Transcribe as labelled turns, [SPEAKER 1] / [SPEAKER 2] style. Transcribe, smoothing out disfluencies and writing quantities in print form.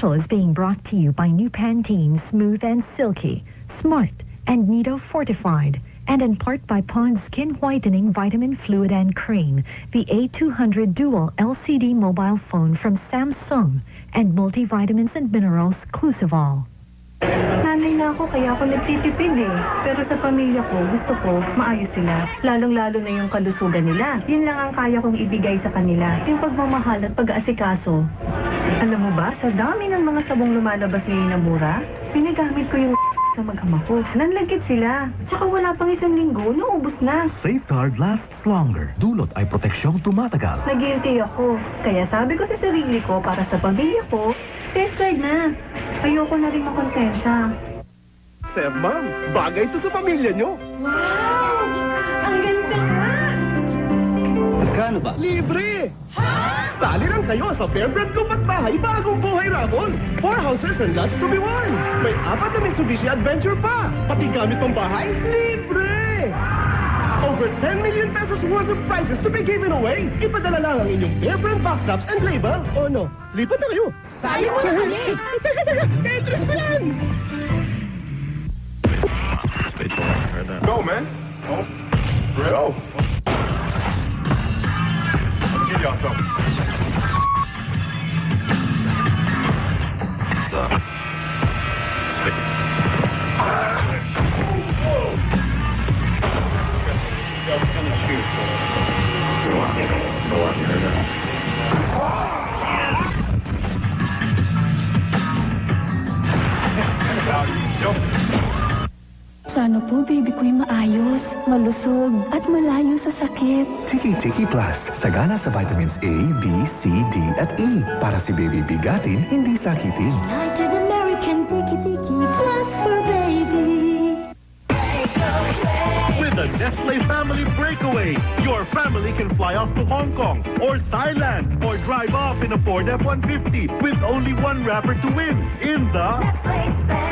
[SPEAKER 1] special is being brought to you by New Pantene Smooth and Silky, Smart, and Nido Fortified, and in part by Pond's Skin Whitening Vitamin Fluid and Cream, the A200 Dual LCD mobile phone from Samsung, and multivitamins and minerals Clusivol.
[SPEAKER 2] Nanay na ako, kaya ako nagtitipid eh. Pero sa pamilya ko, gusto ko, maayos sila. Lalong-lalo na yung kalusugan nila. Yun lang ang kaya kong ibigay sa kanila. Yung pagmamahal at pag-aasikaso. Alam mo ba, sa dami ng mga sabong lumalabas ngayon na mura, pinagamit ko yung sa mag-ama ko. Nanlagkit sila. Tsaka wala pang 1 linggo, naubos na.
[SPEAKER 3] Safeguard lasts longer. Dulot ay proteksyong tumatagal.
[SPEAKER 2] Nag-guilty ako. Kaya sabi ko sa sarili ko, para sa pamilya ko, safeguard na. Ayoko na rin makonsensya.
[SPEAKER 4] Sir, ma'am, bagay ito sa pamilya nyo.
[SPEAKER 2] Wow! Ang ganda nga!
[SPEAKER 4] Magkano ba? Libre! Sali lang kayo sa Bear Brand Lupat Bahay Bagong Buhay Raffle. 4 houses and lots to be won. May 4 na Mitsubishi Adventure pa. Pati gamit pang bahay, libre! Over 10 million pesos worth of prizes to be given away. Ipadala lang ang inyong Bear Brand box tops and labels. O no, lipat na kayo.
[SPEAKER 2] Sali mo na kami!
[SPEAKER 4] Tetris pa lang! Go, man. Let's go. I'll give y'all something.
[SPEAKER 5] Sana po, baby ko'y maayos, malusog, at malayo sa sakit.
[SPEAKER 3] Tiki-Tiki Plus. Sagana sa vitamins A, B, C, D, at E. Para si baby bigatin, hindi sakitin.
[SPEAKER 5] United American Tiki-Tiki Plus for baby.
[SPEAKER 6] With the Nestle Family Breakaway, your family can fly off to Hong Kong or Thailand or drive off in a Ford F-150 with only 1 wrapper to win in the
[SPEAKER 5] Nestle